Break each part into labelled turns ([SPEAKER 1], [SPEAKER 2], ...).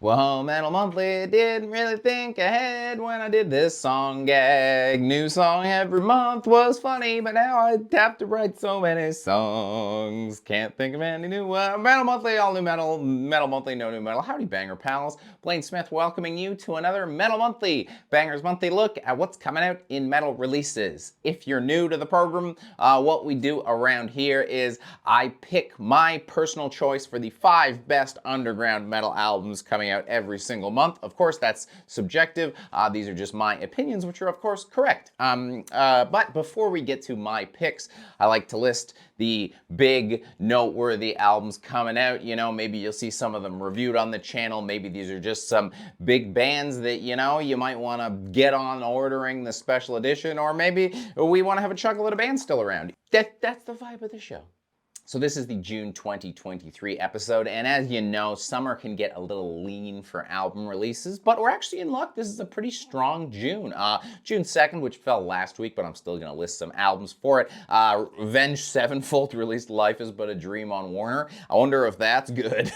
[SPEAKER 1] Well, Metal Monthly didn't really think ahead when I did this song gag. New song every month was funny, but now I have to write so many songs. Can't think of any new Metal Monthly, all new metal. Metal Monthly, no new metal. Howdy, Banger pals. Blaine Smith welcoming you to another Metal Monthly. Banger's monthly look at what's coming out in metal releases. If you're new to the program, what we do around here is I pick my personal choice for the 5 best underground metal albums coming out every single month. Of course, that's subjective. These are just my opinions, which are, of course, correct. But before we get to my picks, I like to list the big, noteworthy albums coming out. You know, maybe you'll see some of them reviewed on the channel. Maybe these are just some big bands that, you know, you might want to get on ordering the special edition, or maybe we want to have a chuckle at a band still around. That's the vibe of the show. So this is the June 2023 episode, and as you know, summer can get a little lean for album releases, but we're actually in luck. This is a pretty strong June. June 2nd, which fell last week, but I'm still going to list some albums for it. Avenged Sevenfold released Life is But a Dream on Warner. I wonder if that's good.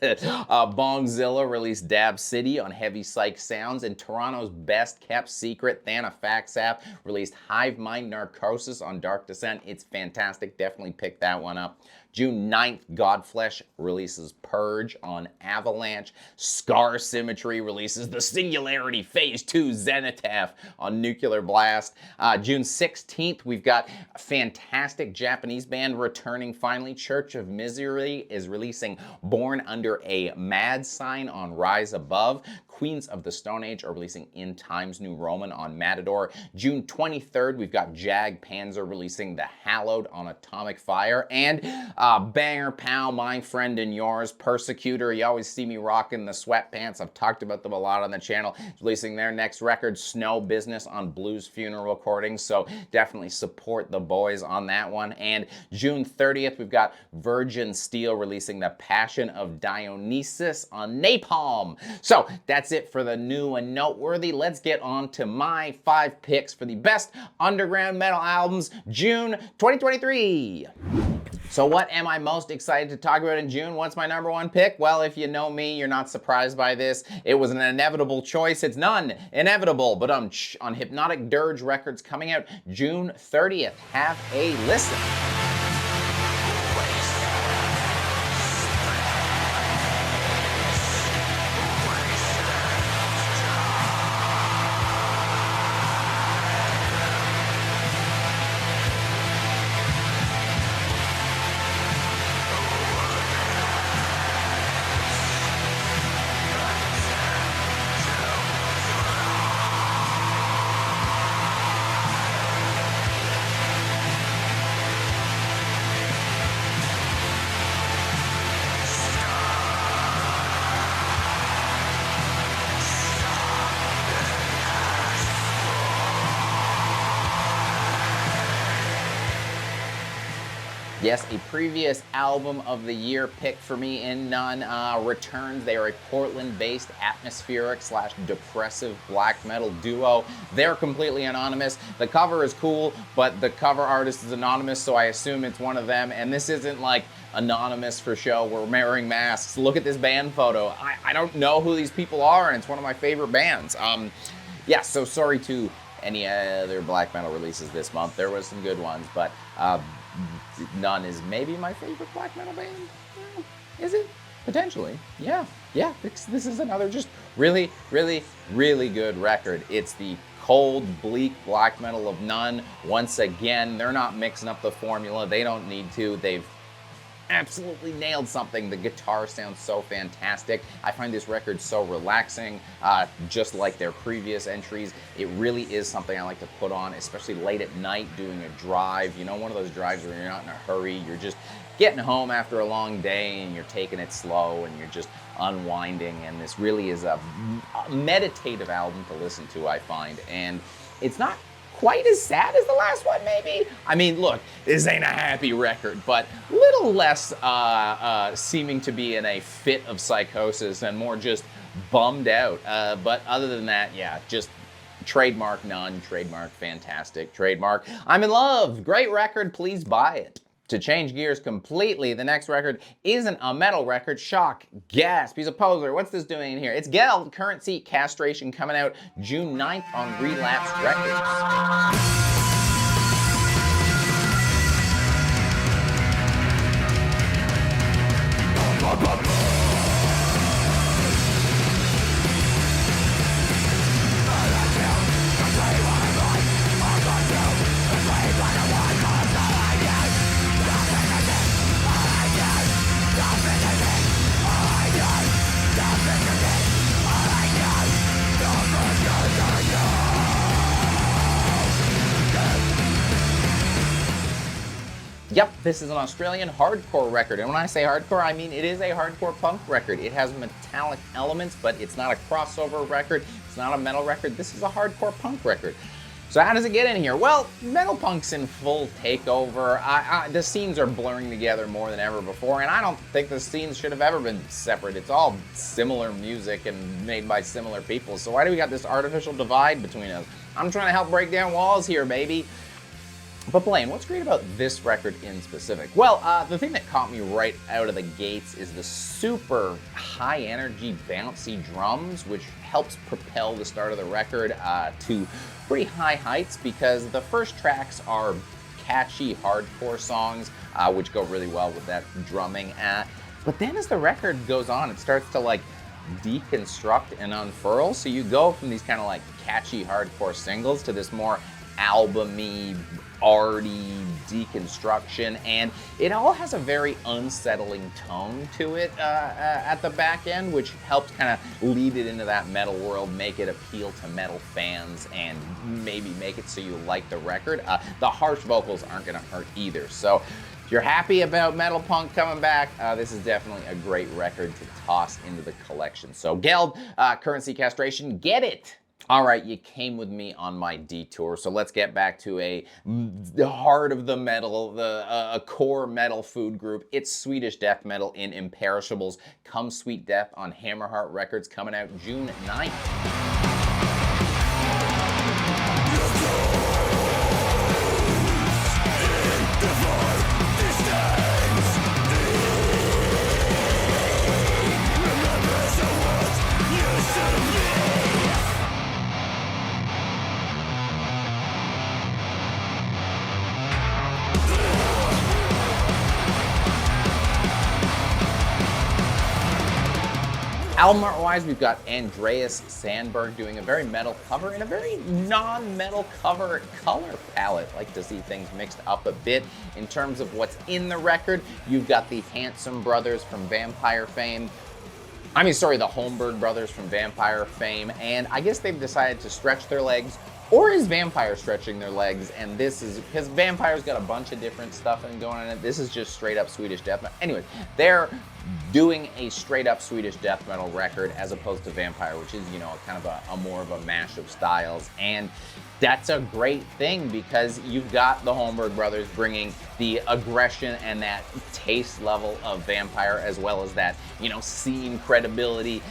[SPEAKER 1] Bongzilla released Dab City on Heavy Psych Sounds, and Toronto's best kept secret, Thanafaxap, released Hive Mind Narcosis on Dark Descent. It's fantastic. Definitely pick that one up. June 9th, Godflesh releases Purge on Avalanche. Scar Symmetry releases The Singularity Phase 2 Zenithaph on Nuclear Blast. June 16th, we've got a fantastic Japanese band returning finally. Church of Misery is releasing Born Under a Mad Sign on Rise Above. Queens of the Stone Age are releasing In Times New Roman on Matador. June 23rd, we've got Jag Panzer releasing The Hallowed on Atomic Fire. And banger pal, my friend and yours, Persecutor. You always see me rocking the sweatpants. I've talked about them a lot on the channel. Releasing their next record, Snow Business, on Blues Funeral Recordings. So definitely support the boys on that one. And June 30th, we've got Virgin Steel releasing The Passion of Dionysus on Napalm. So that's it for the new and noteworthy. Let's get on to my 5 picks for the best underground metal albums, June 2023. So what am I most excited to talk about in June? What's my number 1 pick? Well, if you know me, you're not surprised by this. It was an inevitable choice. It's none inevitable, but on Hypnotic Dirge Records coming out June 30th. Have a listen. Yes, a previous album of the year pick for me in none returns. They are a Portland-based atmospheric / depressive black metal duo. They're completely anonymous. The cover is cool, but the cover artist is anonymous, so I assume it's one of them. And this isn't like anonymous for show. We're wearing masks. Look at this band photo. I don't know who these people are, and it's one of my favorite bands. Yeah, so sorry to any other black metal releases this month. There was some good ones, but none is maybe my favorite black metal band. Is it? Potentially. Yeah. This is another just really good record. It's the cold, bleak black metal of none. Once again, they're not mixing up the formula. They don't need to. They've absolutely nailed something. The guitar sounds so fantastic. I find this record so relaxing, just like their previous entries. It really is something I like to put on, especially late at night doing a drive. You know, one of those drives where you're not in a hurry, you're just getting home after a long day and you're taking it slow and you're just unwinding. And this really is a meditative album to listen to, I find. And it's not quite as sad as the last one, maybe. I mean, look, this ain't a happy record, but a little less seeming to be in a fit of psychosis and more just bummed out. But other than that, yeah, just trademark none, trademark fantastic, trademark I'm in love. Great record, please buy it. To change gears completely, the next record isn't a metal record. Shock, gasp, he's a poser. What's this doing in here? It's GELD, Currency Castration, coming out June 9th on Relapsed Records. Yep, this is an Australian hardcore record, and when I say hardcore, I mean it is a hardcore punk record. It has metallic elements, but it's not a crossover record, it's not a metal record, this is a hardcore punk record. So how does it get in here? Well, metal punk's in full takeover. The scenes are blurring together more than ever before, and I don't think the scenes should have ever been separate. It's all similar music and made by similar people, so why do we got this artificial divide between us? I'm trying to help break down walls here, baby. But Blaine, what's great about this record in specific? Well, the thing that caught me right out of the gates is the super high energy, bouncy drums, which helps propel the start of the record to pretty high heights, because the first tracks are catchy hardcore songs, which go really well with that drumming. But then as the record goes on, it starts to like deconstruct and unfurl. So you go from these kind of like catchy hardcore singles to this more albumy, arty deconstruction, and it all has a very unsettling tone to it at the back end, which helps kind of lead it into that metal world, make it appeal to metal fans, and maybe make it so you like the record. The harsh vocals aren't going to hurt either, so if you're happy about metal punk coming back, this is definitely a great record to toss into the collection. So GELD, Currency Castration, get it! All right, you came with me on my detour, so let's get back to the heart of the metal, a core metal food group. It's Swedish death metal in Imperishable's Come Sweet Death on Hammerheart Records, coming out June 9th. Album art-wise, we've got Andreas Sandberg doing a very metal cover and a very non-metal cover color palette. Like to see things mixed up a bit. In terms of what's in the record, you've got the Handsome Brothers from Vampire fame. The Holmberg Brothers from Vampire fame, and I guess they've decided to stretch their legs. Or is Vampire stretching their legs? And this is, because Vampire's got a bunch of different stuff going on in it. This is just straight up Swedish death metal. Anyways, they're doing a straight up Swedish death metal record as opposed to Vampire, which is, you know, kind of a more of a mash of styles. And that's a great thing, because you've got the Holmberg Brothers bringing the aggression and that taste level of Vampire, as well as that, you know, scene credibility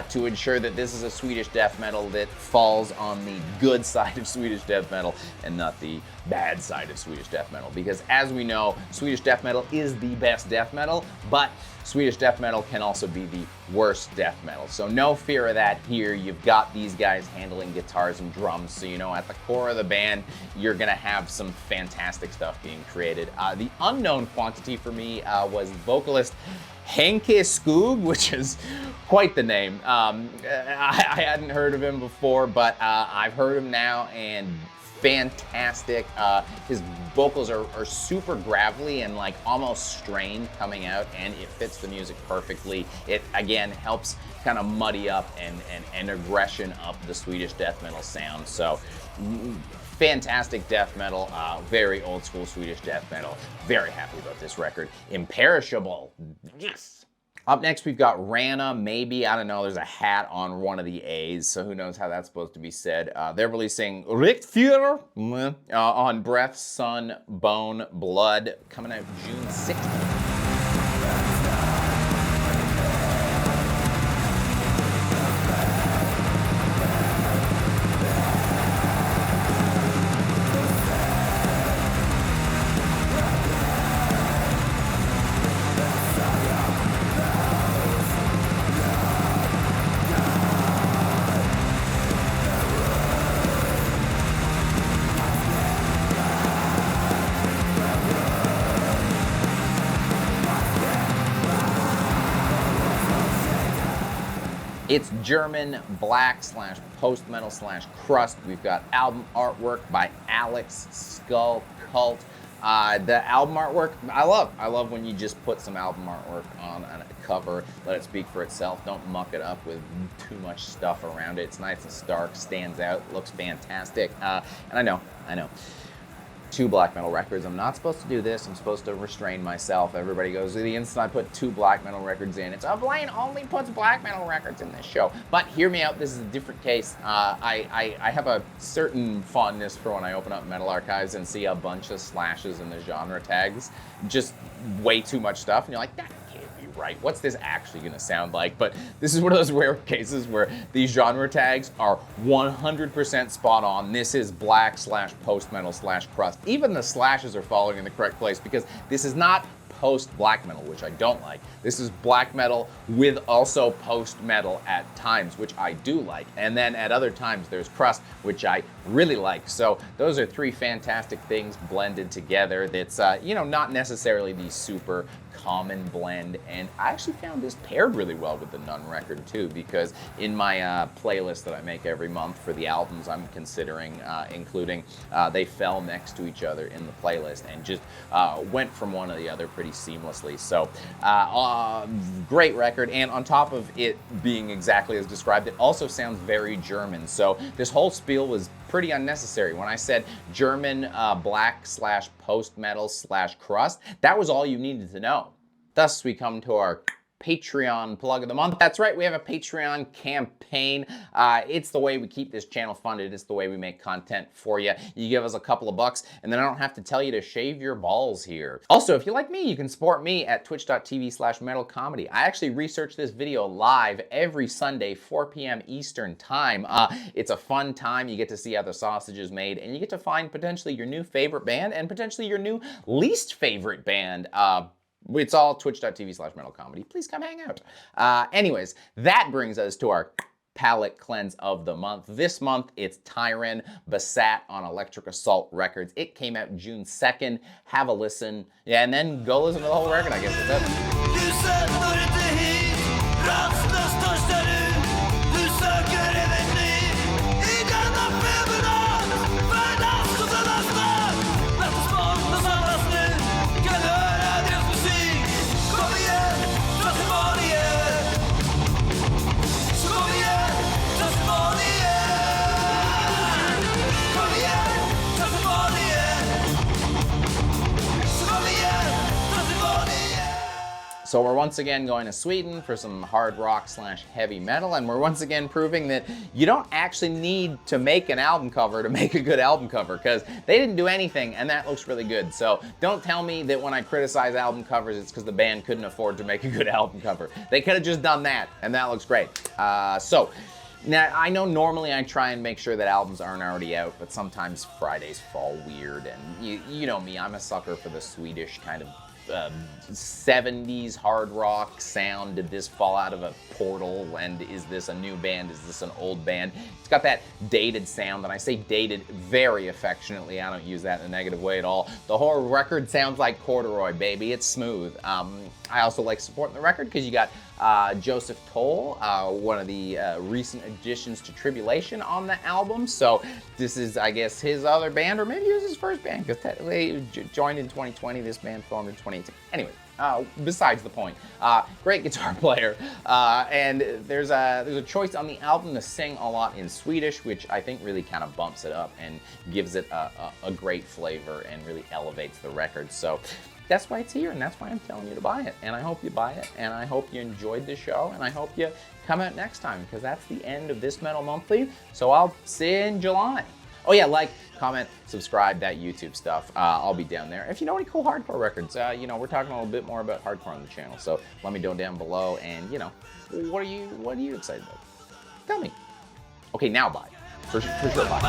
[SPEAKER 1] to ensure that this is a Swedish death metal that falls on the good side of Swedish death metal and not the bad side of Swedish death metal. Because as we know, Swedish death metal is the best death metal, but Swedish death metal can also be the worst death metal. So no fear of that here. You've got these guys handling guitars and drums, so you know at the core of the band, you're gonna have some fantastic stuff being created. The unknown quantity for me was vocalist Henke Skog, which is quite the name. I hadn't heard of him before, but I've heard him now, and fantastic. His vocals are super gravelly and like almost strained coming out, and it fits the music perfectly. It again helps kind of muddy up and aggression up the Swedish death metal sound. So fantastic death metal, very old school Swedish death metal. Very happy about this record. Imperishable, yes. Up next, we've got Rană, maybe, I don't know, there's a hat on one of the A's, so who knows how that's supposed to be said. They're releasing Richtführer on Breath, Sun, Bone, Blood, coming out June 6th. It's German black slash post metal slash crust. We've got album artwork by Alex Skull Cult. The album artwork, I love when you just put some album artwork on a cover, let it speak for itself. Don't muck it up with too much stuff around it. It's nice and stark, stands out, looks fantastic. And I know. 2 black metal records. I'm not supposed to do this. I'm supposed to restrain myself. Everybody goes, the instant I put 2 black metal records in, it's, Blaine only puts black metal records in this show. But hear me out, this is a different case. I have a certain fondness for when I open up Metal Archives and see a bunch of slashes in the genre tags. Just way too much stuff, and you're like, that can't be right. What's this actually gonna sound like? But this is one of those rare cases where these genre tags are 100% spot on. This is black slash post metal slash crust. Even the slashes are falling in the correct place because this is not post black metal, which I don't like. This is black metal with also post metal at times, which I do like. And then at other times there's crust, which I really like. So those are 3 fantastic things blended together. That's, you know, not necessarily the super common blend. And I actually found this paired really well with the Nun record too, because in my playlist that I make every month for the albums I'm considering including, they fell next to each other in the playlist and just went from one to the other pretty seamlessly. So great record, and on top of it being exactly as described, it also sounds very German. So this whole spiel was pretty unnecessary. When I said German black slash post metal slash crust, that was all you needed to know. Thus we come to our Patreon plug of the month. That's right, we have a Patreon campaign. It's the way we keep this channel funded. It's the way we make content for you. You give us a couple of bucks, and then I don't have to tell you to shave your balls here. Also, if you like me, you can support me at twitch.tv/metalcomedy. I actually research this video live every Sunday, 4 p.m. Eastern time. It's a fun time. You get to see how the sausage is made, and you get to find potentially your new favorite band and potentially your new least favorite band. It's all twitch.tv/metalcomedy. Please come hang out. Anyways, that brings us to our palette cleanse of the month. This month, it's Tyrann, Basat on Electric Assault Records. It came out June 2nd. Have a listen. Yeah, and then go listen to the whole record, I guess. That's So we're once again going to Sweden for some hard rock slash heavy metal, and we're once again proving that you don't actually need to make an album cover to make a good album cover, because they didn't do anything and that looks really good. So don't tell me that when I criticize album covers it's because the band couldn't afford to make a good album cover. They could have just done that and that looks great. So now, I know normally I try and make sure that albums aren't already out, but sometimes Fridays fall weird, and you know me, I'm a sucker for the Swedish kind of 70s hard rock sound. Did this fall out of a portal, and is this a new band? Is this an old band? It's got that dated sound, and I say dated very affectionately. I don't use that in a negative way at all. The whole record sounds like corduroy, baby. It's smooth. I also like supporting the record because you got Joseph Toll, one of the recent additions to Tribulation on the album. So this is, I guess, his other band, or maybe it was his first band, because technically he joined in 2020. This band formed in 2018. Anyway, besides the point. Great guitar player, and there's a choice on the album to sing a lot in Swedish, which I think really kind of bumps it up and gives it a great flavor and really elevates the record. So that's why it's here, and that's why I'm telling you to buy it. And I hope you buy it, and I hope you enjoyed the show, and I hope you come out next time, because that's the end of this Metal Monthly. So I'll see you in July. Oh yeah, like, comment, subscribe, that YouTube stuff. I'll be down there. If you know any cool hardcore records, you know, we're talking a little bit more about hardcore on the channel. So let me know down below, and you know, what are you excited about? Tell me. Okay, now bye. For sure, bye.